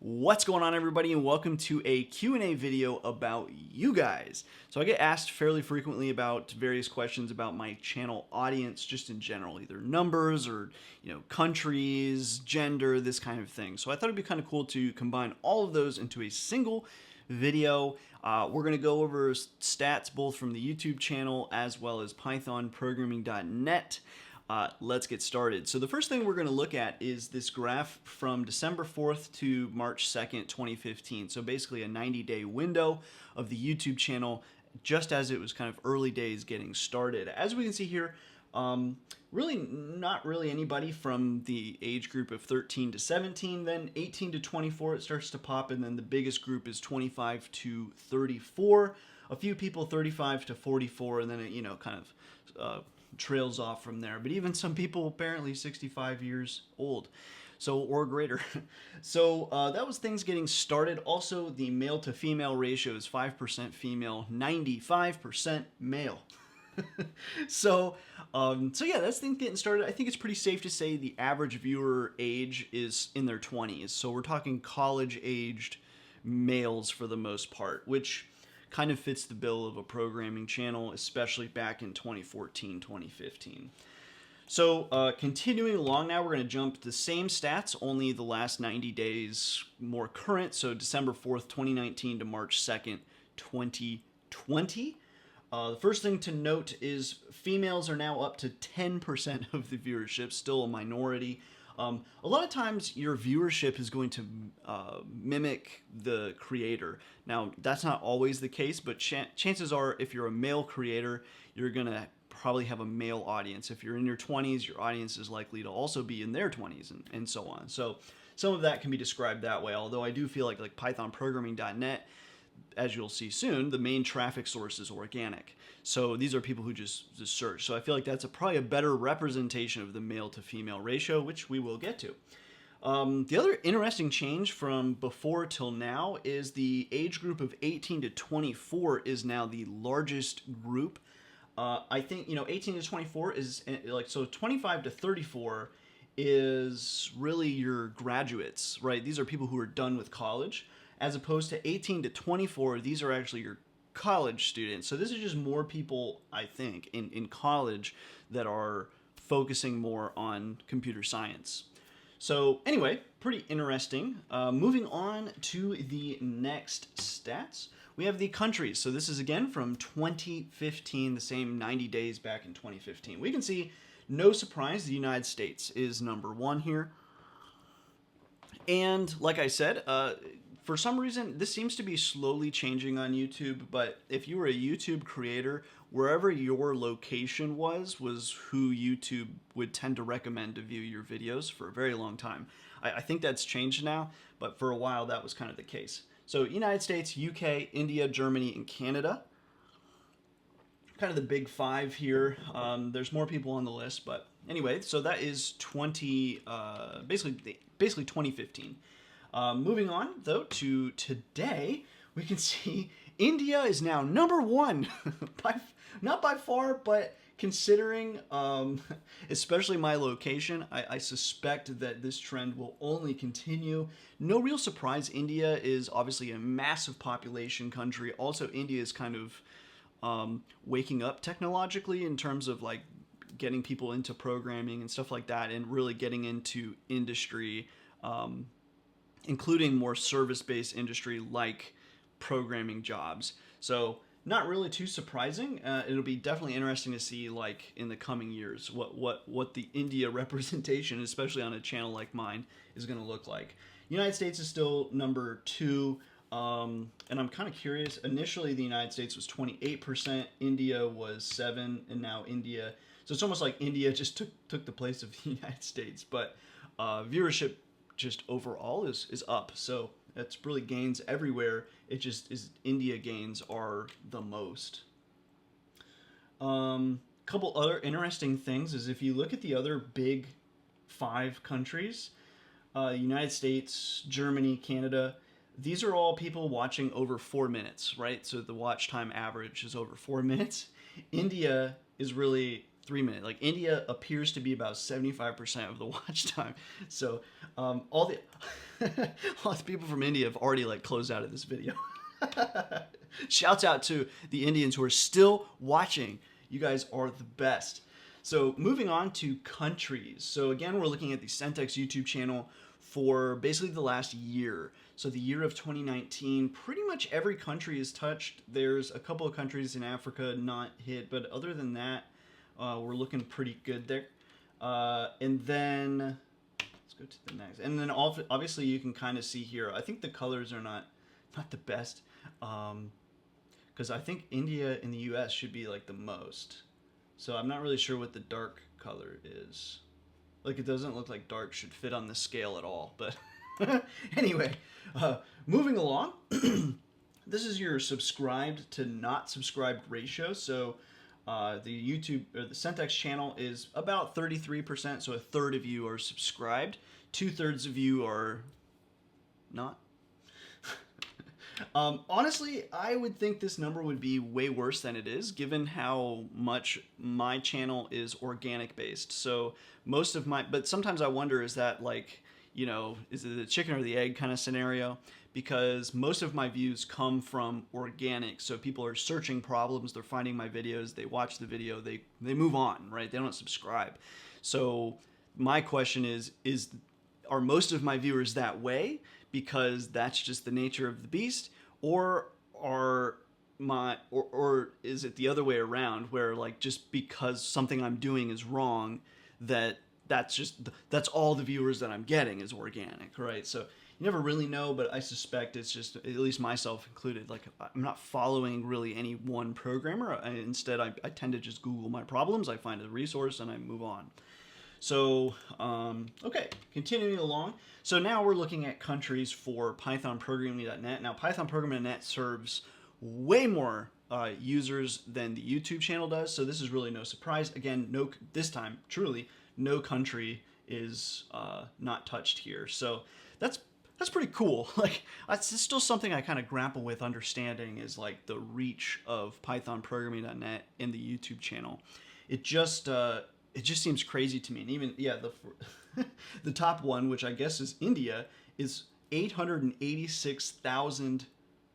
What's going on, everybody, and welcome to a Q&A video about you guys. So I get asked fairly frequently about various questions about my channel audience just in general, either numbers or, countries, gender, this kind of thing. So I thought it'd be kind of cool to combine all of those into a single video. We're going to go over stats both from the YouTube channel as well as pythonprogramming.net. Let's get started. So the first thing we're going to look at is this graph from December 4th to March 2nd, 2015. So basically a 90-day window of the YouTube channel just as it was kind of early days getting started. As we can see here, really not really anybody from the age group of 13 to 17, then 18 to 24 it starts to pop, and then the biggest group is 25 to 34. A few people 35 to 44, and then it, kind of trails off from there. But even some people apparently 65 years old, so or greater. So that was things getting started. Also, the male to female ratio is 5% female, 95% male. So yeah, that's things getting started. I think it's pretty safe to say the average viewer age is in their 20s. So we're talking college-aged males for the most part, which kind of fits the bill of a programming channel, especially back in 2014, 2015. So continuing along now, we're going to jump the same stats, only the last 90 days more current. So December 4th, 2019 to March 2nd, 2020. The first thing to note is females are now up to 10% of the viewership, still a minority. A lot of times your viewership is going to mimic the creator. Now, that's not always the case, but chances are if you're a male creator, you're going to probably have a male audience. If you're in your 20s, your audience is likely to also be in their 20s and so on. So some of that can be described that way, although I do feel like pythonprogramming.net, as you'll see soon, the main traffic source is organic. So these are people who just search. So I feel like that's probably a better representation of the male to female ratio, which we will get to. The other interesting change from before till now is the age group of 18 to 24 is now the largest group. I think, 18 to 24 is so 25 to 34 is really your graduates, right? These are people who are done with college. As opposed to 18 to 24, these are actually your college students. So this is just more people, I think, in college that are focusing more on computer science. So anyway, pretty interesting. Moving on to the next stats, we have the countries. So this is again from 2015, the same 90 days back in 2015. We can see, no surprise, the United States is number one here. And like I said, for some reason, this seems to be slowly changing on YouTube, but if you were a YouTube creator, wherever your location was who YouTube would tend to recommend to view your videos for a very long time. I think that's changed now, but for a while that was kind of the case. So United States, UK, India, Germany, and Canada. Kind of the big five here. There's more people on the list, but anyway, so that is basically 2015. Moving on, though, to today, we can see India is now number one. Not by far, but considering especially my location, I suspect that this trend will only continue. No real surprise, India is obviously a massive population country. Also, India is kind of waking up technologically in terms of getting people into programming and stuff like that, and really getting into industry, including more service-based industry like programming jobs. So not really too surprising. It'll be definitely interesting to see in the coming years what the India representation, especially on a channel like mine, is going to look like. United States is still number two. And I'm kind of curious. Initially, the United States was 28%, India was 7%, and now India. So it's almost like India just took the place of the United States. But viewership just overall is up. So that's really gains everywhere. It just is India gains are the most. Couple other interesting things is if you look at the other big 5 countries, United States, Germany, Canada, these are all people watching over 4 minutes, right? So the watch time average is over 4 minutes. India is really 3 minutes. India appears to be about 75% of the watch time. So all the Lots of people from India have already like closed out of this video. Shouts out to the Indians who are still watching. You guys are the best. So moving on to countries. So again, we're looking at the Sentdex YouTube channel for basically the last year. So the year of 2019, pretty much every country is touched. There's a couple of countries in Africa not hit, but other than that, we're looking pretty good there. And then let's go to the next. And then obviously you can kind of see here, I think the colors are not the best, because I think India and the US should be like the most. So I'm not really sure what the dark color is. Like, it doesn't look like dark should fit on the scale at all, but anyway, moving along. This is your subscribed to not subscribed ratio. So the YouTube or the Sentdex channel is about 33%, so a third of you are subscribed, 2/3 of you are not. Honestly, I would think this number would be way worse than it is, given how much my channel is organic based. So most of my, but sometimes I wonder, is that like, you know, is it the chicken or the egg kind of scenario? Because most of my views come from organic. So people are searching problems, they're finding my videos, they watch the video, they move on, right? They don't subscribe. So my question is are most of my viewers that way because that's just the nature of the beast, or is it the other way around, where like just because something I'm doing is wrong, that's all the viewers that I'm getting is organic, right? So you never really know, but I suspect it's just, at least myself included, like I'm not following really any one programmer. Instead, I tend to just Google my problems, I find a resource, and I move on. So, okay, continuing along. So now we're looking at countries for pythonprogramming.net. Now, pythonprogramming.net serves way more users than the YouTube channel does, so this is really no surprise. Again, this time, truly, no country is not touched here. So that's pretty cool. Like, it's still something I kind of grapple with understanding, is like the reach of pythonprogramming.net in the YouTube channel. It just seems crazy to me. And even, yeah, the top one, which I guess is India, is 886,000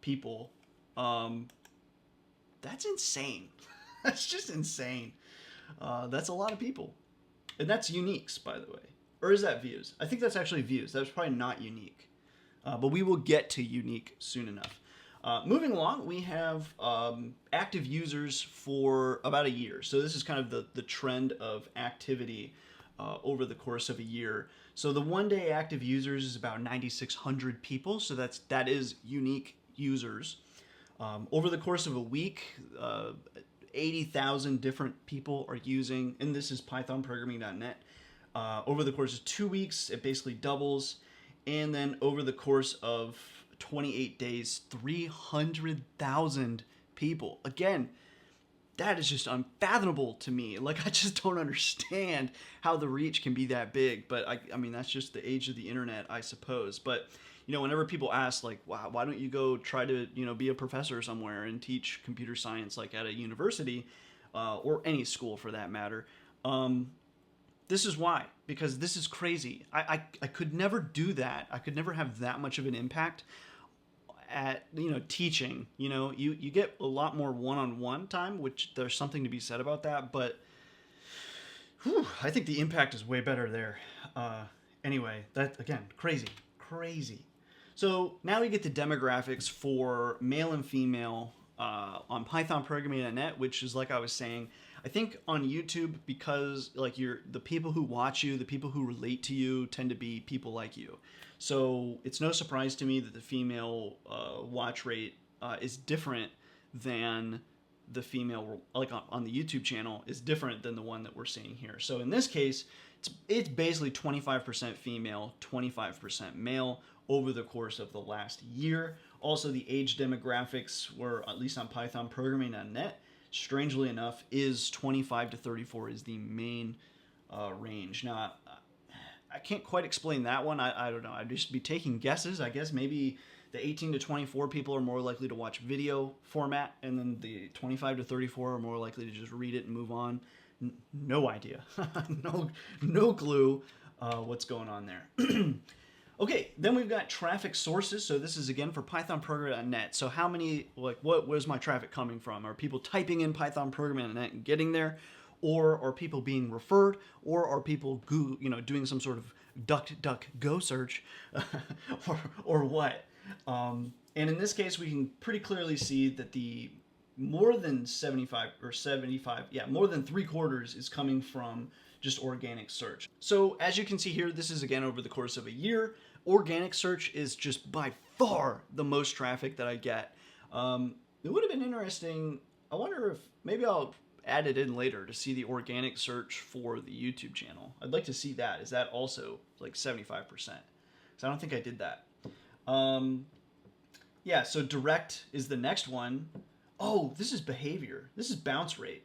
people. That's insane. That's just insane. That's a lot of people. And that's uniques, by the way. Or is that views? I think that's actually views. That's probably not unique. But we will get to unique soon enough. Moving along, we have active users for about a year. So this is kind of the trend of activity over the course of a year. So the one-day active users is about 9,600 people. So that is unique users. Over the course of a week, 80,000 different people are using, and this is pythonprogramming.net. Over the course of 2 weeks, it basically doubles. And then over the course of 28 days, 300,000 people. Again, that is just unfathomable to me. Like, I just don't understand how the reach can be that big. But I mean, that's just the age of the internet, I suppose. But, you know, whenever people ask, like, wow, why don't you go try to, you know, be a professor somewhere and teach computer science, like at a university or any school for that matter, this is why, because this is crazy. I could never do that. I could never have that much of an impact at, you know, teaching. You know, you get a lot more one-on-one time, which there's something to be said about that, but whew, I think the impact is way better there. Anyway, that, again, crazy. So now we get the demographics for male and female on pythonprogramming.net, which is, like I was saying, I think on YouTube, because like the people who watch you, the people who relate to you tend to be people like you. So it's no surprise to me that the female watch rate is different than the female, like on the YouTube channel, is different than the one that we're seeing here. So in this case, it's basically 25% female, 25% male over the course of the last year. Also, the age demographics were, at least on pythonprogramming.net, strangely enough, is 25 to 34 is the main range. Now, I can't quite explain that one. I don't know. I'd just be taking guesses. I guess maybe the 18 to 24 people are more likely to watch video format, and then the 25 to 34 are more likely to just read it and move on. No idea. No clue what's going on there. Okay, then we've got traffic sources. So this is again for pythonprogramming.net. So how many, like, where's my traffic coming from? Are people typing in pythonprogramming.net and getting there? Or are people being referred? Or are people, doing some sort of DuckDuckGo search? or what? And in this case, we can pretty clearly see that the more than 75, more than 3/4 is coming from just organic search. So as you can see here, this is again over the course of a year. Organic search is just by far the most traffic that I get. It would have been interesting. I wonder if maybe I'll add it in later to see the organic search for the YouTube channel. I'd like to see that. Is that also like 75%? Because I don't think I did that. Yeah, so direct is the next one. Oh, this is behavior. This is bounce rate.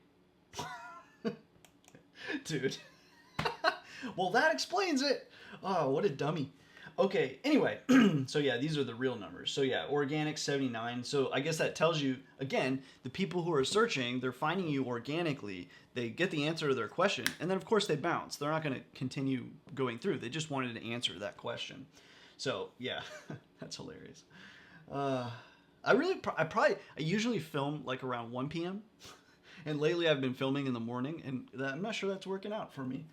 Dude. Well, that explains it. Oh, what a dummy. Okay, anyway, so yeah, these are the real numbers. So yeah, organic 79. So I guess that tells you, again, the people who are searching, they're finding you organically. They get the answer to their question, and then of course they bounce. They're not going to continue going through. They just wanted to answer that question. So yeah, that's hilarious. I usually film like around 1 p.m. And lately I've been filming in the morning, and I'm not sure that's working out for me.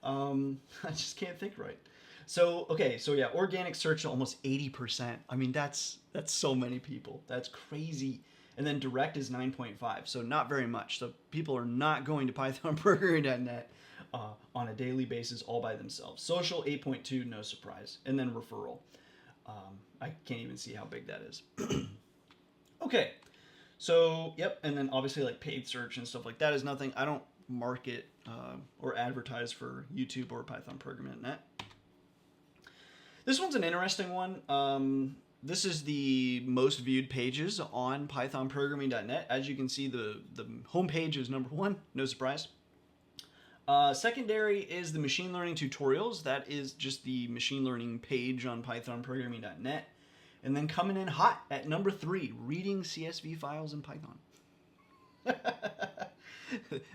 I just can't think right. So, okay, so yeah, organic search almost 80%. I mean, that's so many people. That's crazy. And then direct is 9.5, so not very much. So people are not going to pythonprogramming.net on a daily basis all by themselves. Social, 8.2, no surprise. And then referral. I can't even see how big that is. Okay, so, yep, and then obviously like paid search and stuff like that is nothing. I don't market or advertise for YouTube or pythonprogramming.net. This one's an interesting one. This is the most viewed pages on pythonprogramming.net. As you can see, the homepage is number 1, no surprise. Secondary is the machine learning tutorials. That is just the machine learning page on pythonprogramming.net. And then coming in hot at number 3, reading CSV files in Python.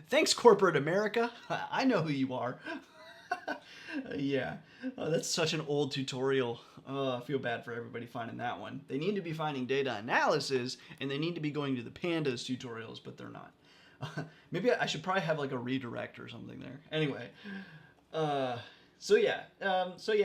Thanks, corporate America. I know who you are. Yeah, that's such an old tutorial. I feel bad for everybody finding that one. They need to be finding data analysis, and they need to be going to the pandas tutorials, but they're not. Maybe I should probably have like a redirect or something there. Anyway, so yeah,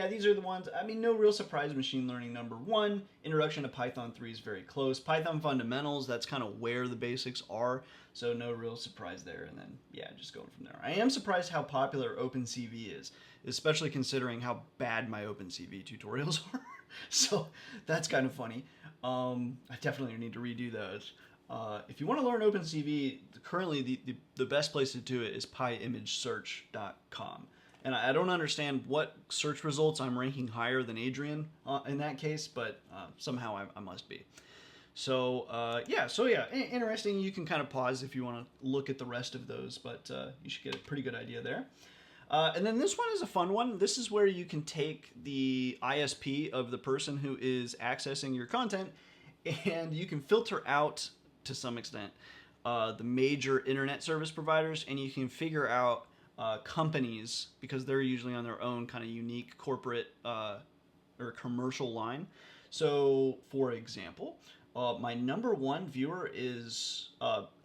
these are the ones. I mean, no real surprise. Machine learning number 1. Introduction to Python 3 is very close. Python fundamentals, that's kind of where the basics are. So no real surprise there. And then, yeah, just going from there. I am surprised how popular OpenCV is, especially considering how bad my OpenCV tutorials are. So that's kind of funny. I definitely need to redo those. If you want to learn OpenCV, currently the best place to do it is pyimagesearch.com. And I don't understand what search results I'm ranking higher than Adrian in that case, but somehow I must be. So, interesting. You can kind of pause if you want to look at the rest of those, but you should get a pretty good idea there. And then this one is a fun one. This is where you can take the ISP of the person who is accessing your content, and you can filter out, to some extent, the major internet service providers, and you can figure out companies, because they're usually on their own kind of unique corporate or commercial line. So, for example, my number 1 viewer is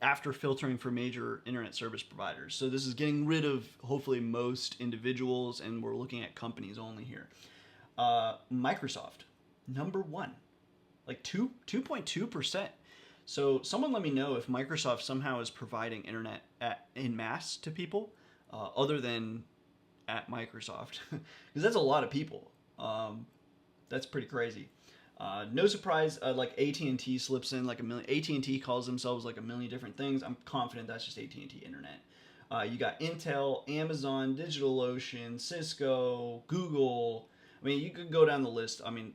after filtering for major internet service providers. So this is getting rid of hopefully most individuals, and we're looking at companies only here. Microsoft, number 1, like 2.2%. So someone let me know if Microsoft somehow is providing internet en masse to people other than at Microsoft, because that's a lot of people. That's pretty crazy. No surprise, like AT&T slips in like a million. AT&T calls themselves like a million different things. I'm confident that's just AT&T Internet. You got Intel, Amazon, DigitalOcean, Cisco, Google. I mean, you could go down the list. I mean,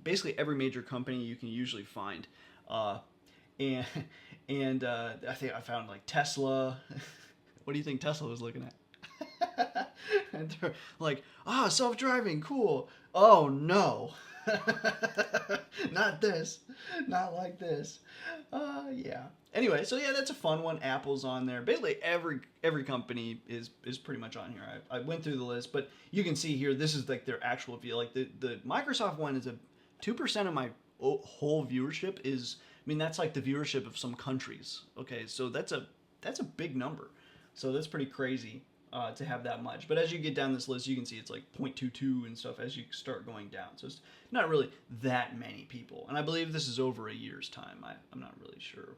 basically every major company you can usually find. And I think I found like Tesla. What do you think Tesla was looking at? And they're like, self-driving, cool. Oh no. Not this. Not like this. Yeah. Anyway, so yeah, that's a fun one. Apple's on there. Basically, every company is pretty much on here. I went through the list, but you can see here, this is like their actual view. Like the Microsoft one is 2% of my whole viewership is. I mean, that's like the viewership of some countries. Okay, so that's a big number. So that's pretty crazy to have that much. But as you get down this list, you can see it's like 0.22 and stuff as you start going down. So it's not really that many people. And I believe this is over a year's time. I'm not really sure.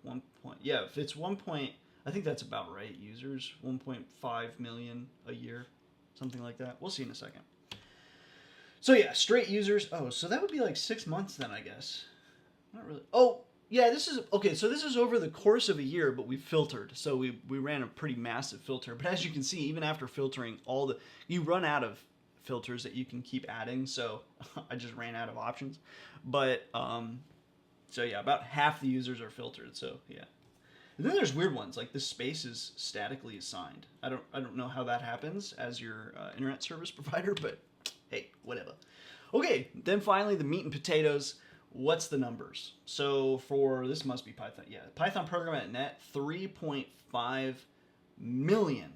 Yeah, if it's I think that's about right. Users, 1.5 million a year, something like that. We'll see in a second. So yeah, straight users. Oh, so that would be like 6 months then, I guess. Not really. Oh, yeah, this is okay. So this is over the course of a year, but we filtered. So we ran a pretty massive filter. But as you can see, even after filtering you run out of filters that you can keep adding. So I just ran out of options. But so yeah, about half the users are filtered. So yeah. And then there's weird ones like this space is statically assigned. I don't know how that happens as your internet service provider, but hey, whatever. Okay, then finally the meat and potatoes. What's the numbers? So for this must be Python. Yeah, Python program.net 3.5 million.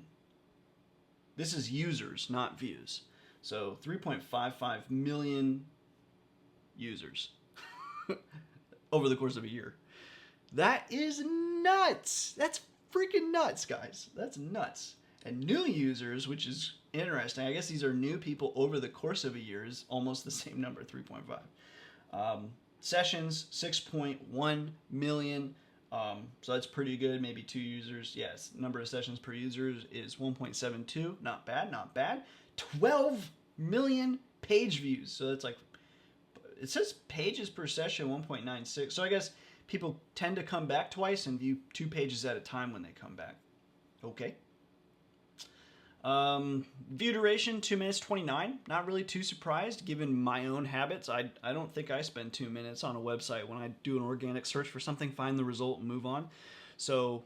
This is users, not views. So 3.55 million users over the course of a year. That is nuts. That's freaking nuts, guys. That's nuts. And new users, which is interesting. I guess these are new people over the course of a year, is almost the same number, 3.5. Sessions, 6.1 million. So that's pretty good. Maybe 2 users. Yes, number of sessions per user is 1.72. Not bad, not bad. 12 million page views. So that's like, it says pages per session, 1.96. So I guess people tend to come back twice and view 2 pages at a time when they come back. Okay. View duration 2 minutes 29. Not really too surprised given my own habits. I don't think I spend 2 minutes on a website when I do an organic search for something, find the result and move on. So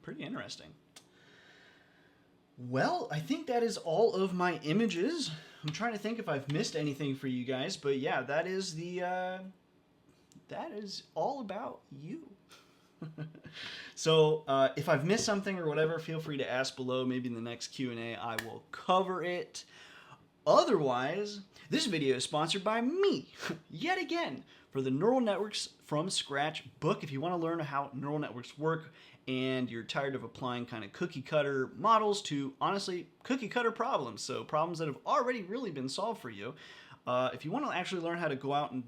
pretty interesting. Well, I think that is all of my images. I'm trying to think if I've missed anything for you guys, but yeah, that is all about you. So if I've missed something or whatever, feel free to ask below. Maybe in the next Q&A I will cover it. Otherwise, this video is sponsored by me, yet again, for the Neural Networks from Scratch book. If you want to learn how neural networks work and you're tired of applying kind of cookie cutter models to, honestly, cookie cutter problems, so problems that have already really been solved for you, if you want to actually learn how to go out and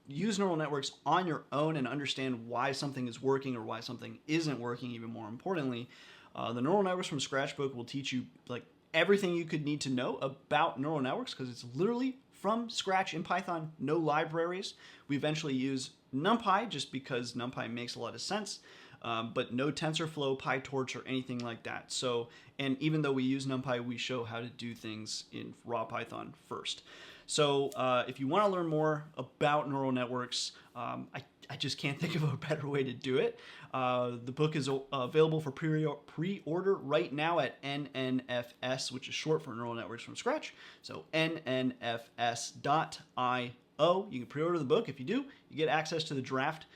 use neural networks on your own and understand why something is working or why something isn't working, even more importantly, the Neural Networks from Scratch book will teach you like everything you could need to know about neural networks, because it's literally from scratch in Python, no libraries. We eventually use NumPy just because NumPy makes a lot of sense, but no TensorFlow, PyTorch, or anything like that. So, and even though we use NumPy, we show how to do things in raw Python first. So if you want to learn more about neural networks, I just can't think of a better way to do it. The book is available for pre-order right now at NNFS, which is short for Neural Networks from Scratch. So nnfs.io. You can pre-order the book. If you do, you get access to the draft,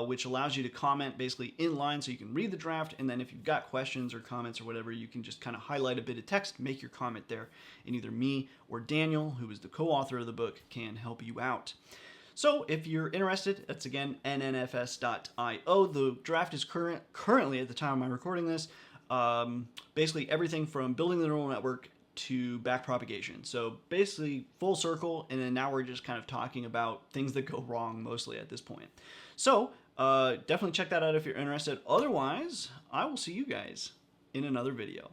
which allows you to comment basically in line so you can read the draft, and then if you've got questions or comments or whatever, you can just kind of highlight a bit of text, make your comment there, and either me or Daniel, who is the co-author of the book, can help you out. So if you're interested, that's again nnfs.io. The draft is currently, at the time I'm recording this, basically everything from building the neural network to backpropagation. So basically full circle, and then now we're just kind of talking about things that go wrong mostly at this point. So definitely check that out if you're interested. Otherwise, I will see you guys in another video.